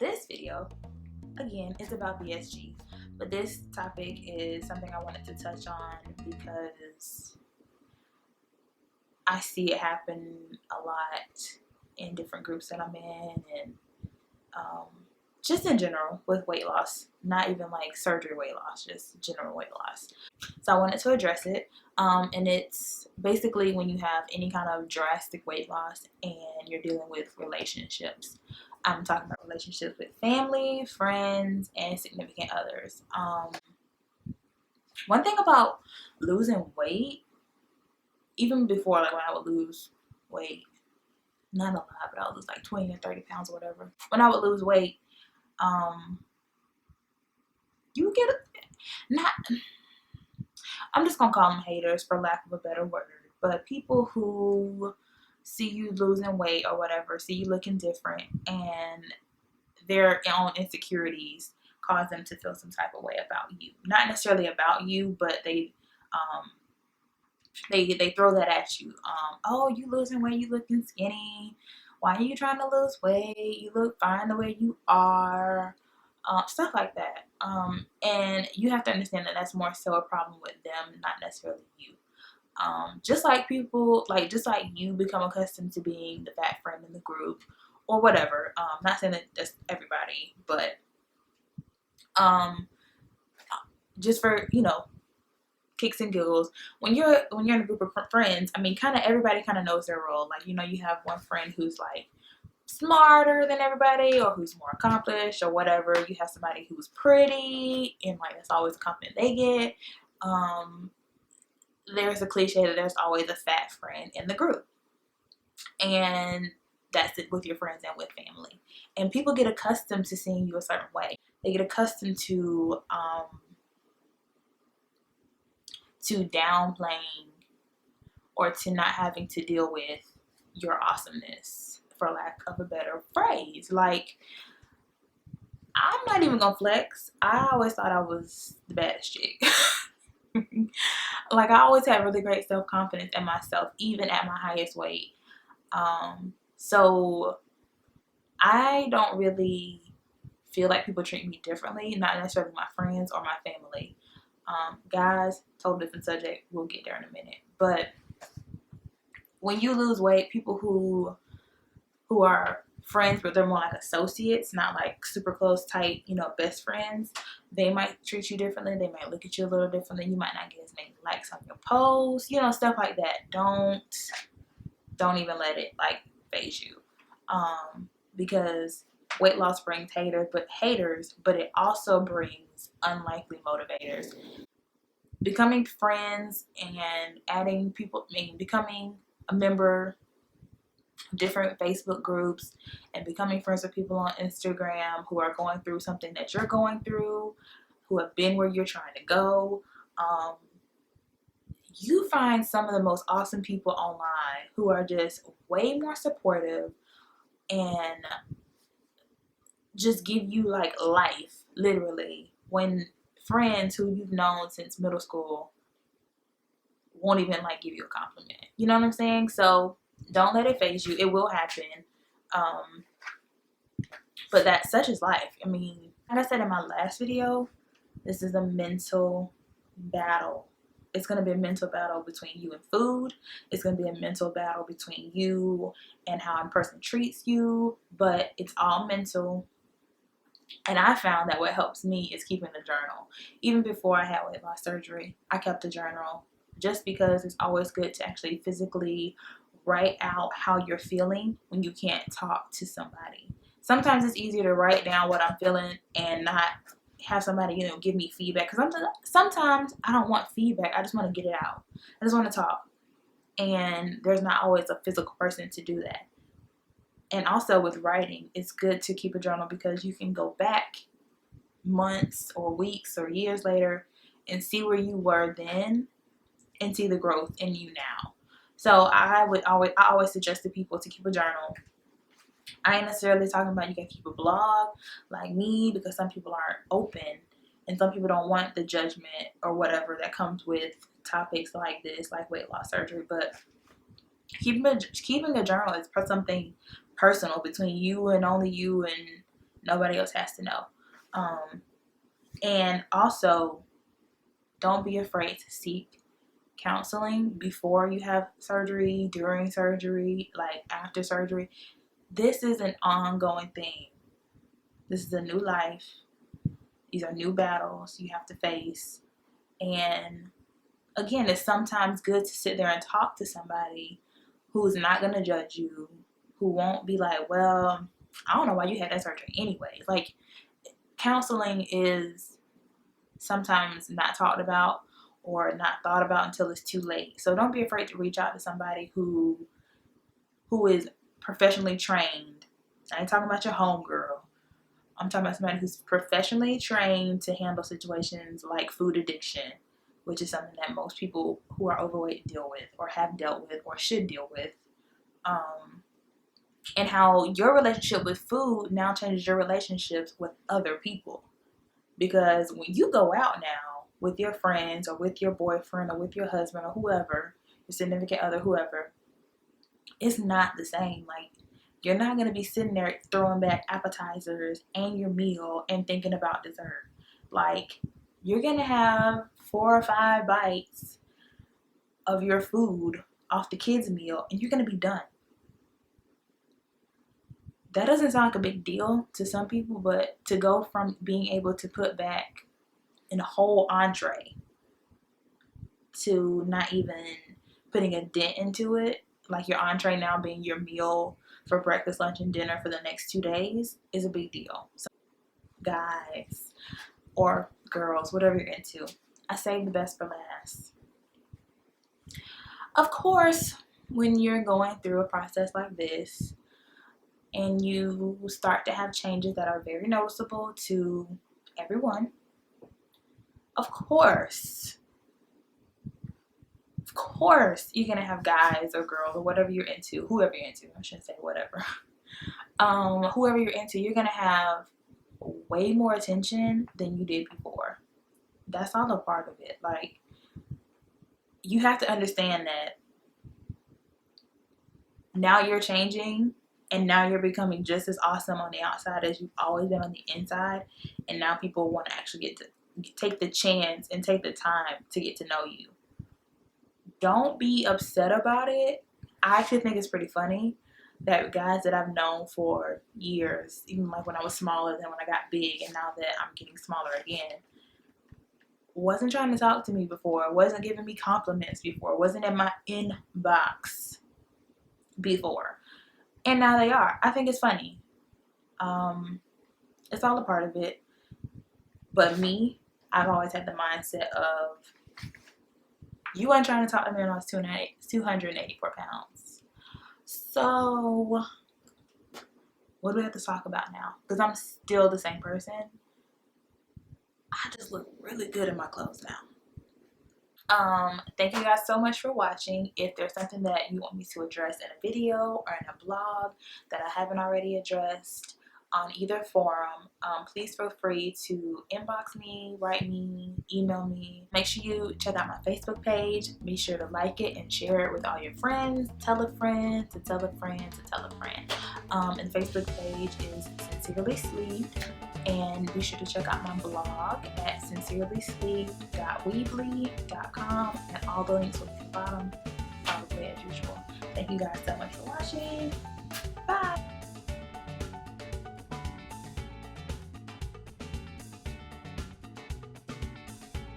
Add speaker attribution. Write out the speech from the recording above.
Speaker 1: This video, again, is about VSG, but this topic is something I wanted to touch on because I see it happen a lot in different groups that I'm in, and just in general with weight loss, not even like surgery weight loss, just general weight loss. So I wanted to address it, and it's basically when you have any kind of drastic weight loss and you're dealing with relationships. I'm talking about relationships with family, friends, and significant others. One thing about losing weight, even before, like when I would lose weight, not a lot, but I would lose like 20 or 30 pounds or whatever. When I would lose weight, you would get not. I'm just gonna call them haters for lack of a better word, but people who see you losing weight or whatever, see you looking different, and their own insecurities cause them to feel some type of way about you. Not necessarily about you, but they throw that at you. Oh, you losing weight, you looking skinny. Why are you trying to lose weight? You look fine the way you are. Stuff like that. And you have to understand that that's more so a problem with them, not necessarily you. Just like people, just like you become accustomed to being the fat friend in the group or whatever. Not saying that that's everybody, but just for, kicks and giggles, when you're in a group of friends, I mean, kind of everybody kind of knows their role. Like, you have one friend who's like smarter than everybody, or who's more accomplished or whatever. You have somebody who's pretty, and like that's always a compliment they get. There's a cliche that there's always a fat friend in the group, and that's it with your friends and with family. And people get accustomed to seeing you a certain way. They get accustomed to downplaying or to not having to deal with your awesomeness, for lack of a better phrase. Like, I'm not even gonna flex. I always thought I was the baddest chick. Like, I always had really great self-confidence in myself, even at my highest weight. So I don't really feel like people treat me differently, not necessarily my friends or my family. Guys, totally different subject. We'll get there in a minute. But when you lose weight, people who are friends, but they're more like associates, not like super close, tight, best friends, they might treat you differently. They might look at you a little differently. You might not get as many likes on your posts, stuff like that. Don't even let it like phase you, because weight loss brings haters, but it also brings unlikely motivators. Becoming friends and adding people, becoming a member of different Facebook groups and becoming friends with people on Instagram who are going through something that you're going through, who have been where you're trying to go. You find some of the most awesome people online who are just way more supportive and just give you like life, literally, when friends who you've known since middle school won't even like give you a compliment. You know what I'm saying? So don't let it phase you. It will happen. But that such is life. I mean, like I said in my last video, this is a mental battle. It's going to be a mental battle between you and food. It's going to be a mental battle between you and how a person treats you. But it's all mental. And I found that what helps me is keeping a journal. Even before I had weight loss surgery, I kept a journal just because it's always good to actually physically write out how you're feeling when you can't talk to somebody. Sometimes it's easier to write down what I'm feeling and not have somebody, give me feedback. Because sometimes I don't want feedback. I just want to get it out. I just want to talk. And there's not always a physical person to do that. And also with writing, it's good to keep a journal because you can go back months or weeks or years later and see where you were then and see the growth in you now. So I always suggest to people to keep a journal. I ain't necessarily talking about you can keep a blog like me, because some people aren't open and some people don't want the judgment or whatever that comes with topics like this, like weight loss surgery. But keeping a journal is something personal between you and only you and Nobody else has to know. And also, don't be afraid to seek counseling before you have surgery, during surgery, like after surgery. This is an ongoing thing. This is a new life. These are new battles you have to face. And again, it's sometimes good to sit there and talk to somebody who's not going to judge you, who won't be like, well, I don't know why you had that surgery anyway. Like, counseling is sometimes not talked about or not thought about until it's too late. So don't be afraid to reach out to somebody who is professionally trained. I ain't talking about your homegirl. I'm talking about somebody who's professionally trained to handle situations like food addiction, which is something that most people who are overweight deal with or have dealt with or should deal with. And how your relationship with food now changes your relationships with other people. Because when you go out now with your friends or with your boyfriend or with your husband or whoever, your significant other, whoever, it's not the same. Like, you're not going to be sitting there throwing back appetizers and your meal and thinking about dessert. Like, you're going to have 4 or 5 bites of your food off the kids' meal and you're going to be done. That doesn't sound like a big deal to some people, but to go from being able to put back in a whole entree to not even putting a dent into it, like your entree now being your meal for breakfast, lunch, and dinner for the next 2 days, is a big deal. So guys or girls, whatever you're into, I save the best for last. Of course, when you're going through a process like this and you start to have changes that are very noticeable to everyone, of course, you're gonna have guys or girls or whatever you're into, whoever you're into, I shouldn't say whatever, whoever you're into, you're gonna have way more attention than you did before. That's all a part of it. Like, you have to understand that now you're changing and now you're becoming just as awesome on the outside as you've always been on the inside, and now people want to actually get to take the chance and take the time to get to know you. Don't be upset about it. I actually think it's pretty funny that guys that I've known for years, even like when I was smaller than when I got big and now that I'm getting smaller again, wasn't trying to talk to me before, wasn't giving me compliments before, wasn't in my inbox before. And now they are. I think it's funny. It's all a part of it. But me, I've always had the mindset of, you weren't trying to talk to me when I was 284 pounds. So, what do we have to talk about now? Because I'm still the same person. I just look really good in my clothes now. Thank you guys so much for watching. If there's something that you want me to address in a video or in a blog that I haven't already addressed on either forum, please feel free to inbox me, write me, email me. Make sure you check out my Facebook page. Be sure to like it and share it with all your friends. Tell a friend to tell a friend to tell a friend. And the Facebook page is Sincerely Sleeved. And be sure to check out my blog at sincerelysleeved.weebly.com, and all the links will be at the bottom, probably as usual. Thank you guys so much for watching.